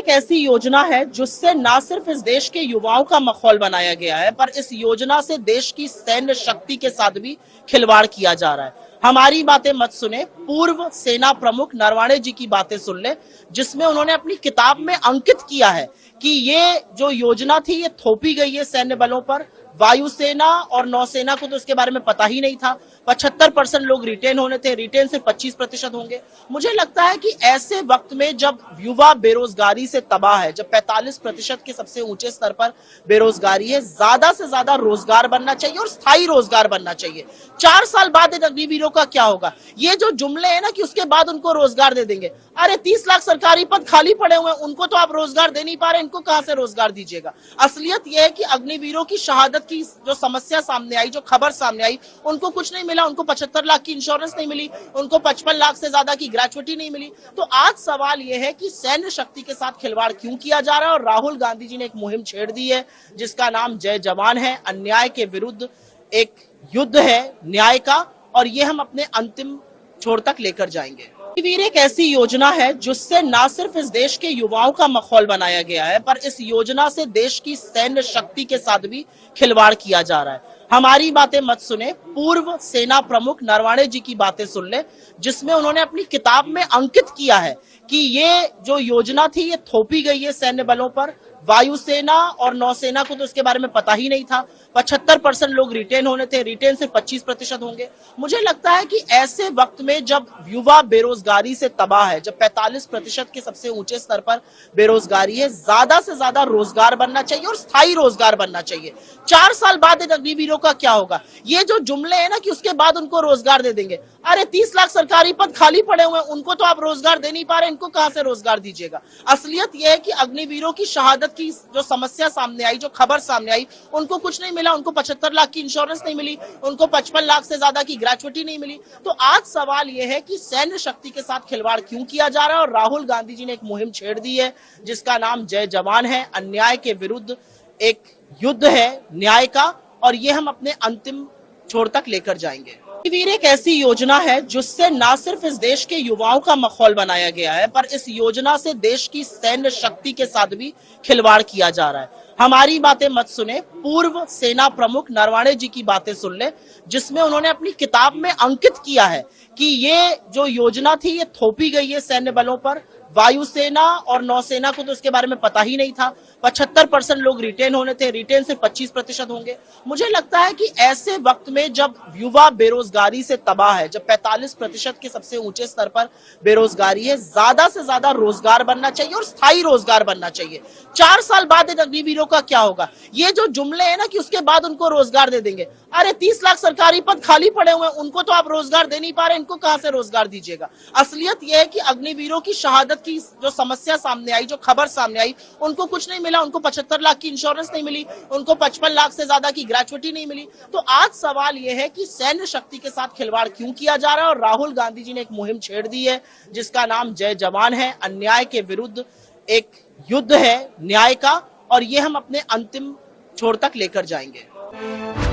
एक ऐसी योजना है जिससे ना सिर्फ इस देश के युवाओं का माहौल बनाया गया है, पर इस योजना से देश की सैन्य शक्ति के साथ भी खिलवाड़ किया जा रहा है। हमारी बातें मत सुने, पूर्व सेना प्रमुख नरवणे जी की बातें सुन ले, जिसमें उन्होंने अपनी किताब में अंकित किया है कि ये जो योजना थी ये थोपी गई है सैन्य बलों पर। वायुसेना और नौसेना को तो इसके बारे में पता ही नहीं था। 75% लोग रिटेन होने थे, रिटेन से 25% होंगे। मुझे लगता है कि ऐसे वक्त में जब युवा बेरोजगारी से तबाह है, जब 45% के सबसे ऊंचे स्तर पर बेरोजगारी है, ज्यादा से ज्यादा रोजगार बनना चाहिए और स्थायी रोजगार बनना चाहिए। 4 साल बाद इन अग्निवीरों का क्या होगा? ये जो जुमले हैं ना कि उसके बाद उनको रोजगार दे देंगे, अरे 30 लाख सरकारी पद खाली पड़े हुए हैं, उनको तो आप रोजगार दे नहीं पा रहे, इनको कहां से रोजगार दीजिएगा? असलियत यह है कि अग्निवीरों की शहादत की जो समस्या सामने आई, जो खबर सामने आई, उनको कुछ नहीं मिला। उनको 75 लाख की इंश्योरेंस नहीं मिली, उनको 55 लाख से ज्यादा की ग्रेचुइटी नहीं मिली। तो आज सवाल यह है कि सैन्य शक्ति के साथ खिलवाड़ क्यों किया जा रहा है? और राहुल गांधी जी ने एक मुहिम छेड़ दी है जिसका नाम जय जवान है। अन्याय के विरुद्ध एक युद्ध है न्याय का, और ये हम अपने अंतिम छोर तक लेकर जाएंगे। वीर एक ऐसी योजना है जिससे ना सिर्फ इस देश के युवाओं का माहौल बनाया गया है, पर इस योजना से देश की सैन्य शक्ति के साथ भी खिलवाड़ किया जा रहा है। हमारी बातें मत सुने, पूर्व सेना प्रमुख नरवणे जी की बातें सुन ले, जिसमें उन्होंने अपनी किताब में अंकित किया है कि ये जो योजना थी ये थोपी गई है सैन्य बलों पर। वायुसेना और नौसेना को तो इसके बारे में पता ही नहीं था। 75% लोग रिटेन होने थे, रिटेन से 25% होंगे। मुझे लगता है कि ऐसे वक्त में जब युवा बेरोजगारी से तबाह है, जब 45% के सबसे ऊंचे स्तर पर बेरोजगारी है, ज्यादा से ज्यादा रोजगार बनना चाहिए और स्थायी रोजगार बनना चाहिए। 4 साल बाद इन अग्निवीरों का क्या होगा? ये जो जुमले हैं ना कि उसके बाद उनको रोजगार दे देंगे, अरे 30 लाख सरकारी पद खाली पड़े हुए हैं, उनको तो आप रोजगार दे नहीं पा रहे, इनको कहां से रोजगार दीजिएगा? असलियत यह है कि अग्निवीरों की शहादत की जो समस्या सामने आई, जो खबर सामने आई, उनको कुछ नहीं मिला। उनको 75 लाख की इंश्योरेंस नहीं मिली, उनको 55 लाख से ज्यादा की ग्रेचुइटी नहीं मिली। तो आज सवाल यह है कि सैन्य शक्ति के साथ खिलवाड़ क्यों किया जा रहा है? और राहुल गांधी जी ने एक मुहिम छेड़ दी है जिसका नाम जय जवान है। अन्याय के विरुद्ध एक युद्ध है न्याय का, और ये हम अपने अंतिम छोर तक लेकर जाएंगे। वीर एक ऐसी योजना है जिससे ना सिर्फ इस देश के युवाओं का माहौल बनाया गया है, पर इस योजना से देश की सैन्य शक्ति के साथ भी खिलवाड़ किया जा रहा है। हमारी बातें मत सुने, पूर्व सेना प्रमुख नरवणे जी की बातें सुन ले, जिसमें उन्होंने अपनी किताब में अंकित किया है कि ये जो योजना थी ये थोपी गई है सैन्य बलों पर। वायुसेना और नौसेना को तो इसके बारे में पता ही नहीं था। 75% लोग रिटेन होने थे, रिटेन से 25% होंगे। मुझे लगता है कि ऐसे वक्त में जब युवा बेरोजगारी से तबाह है, जब 45% के सबसे ऊंचे स्तर पर बेरोजगारी है, ज्यादा से ज्यादा रोजगार बनना चाहिए और स्थायी रोजगार बनना चाहिए। 4 साल बाद इन अग्निवीरों का क्या होगा? ये जो जुमले हैं ना कि उसके बाद उनको रोजगार दे देंगे, अरे 30 लाख सरकारी पद खाली पड़े हुए हैं, उनको तो आप रोजगार दे नहीं पा रहे, इनको कहां से रोजगार दीजिएगा? असलियत यह है कि अग्निवीरों की शहादत की जो समस्या सामने आई, जो खबर सामने आई, उनको कुछ नहीं मिला। उनको 75 लाख की इंश्योरेंस नहीं मिली, उनको 55 लाख से ज्यादा की ग्रेचुइटी नहीं मिली। तो आज सवाल यह है कि सैन्य शक्ति के साथ खिलवाड़ क्यों किया जा रहा है? और राहुल गांधी जी ने एक मुहिम छेड़ दी है जिसका नाम जय जवान है। अन्याय के विरुद्ध एक युद्ध है न्याय का, और ये हम अपने अंतिम छोर तक लेकर जाएंगे।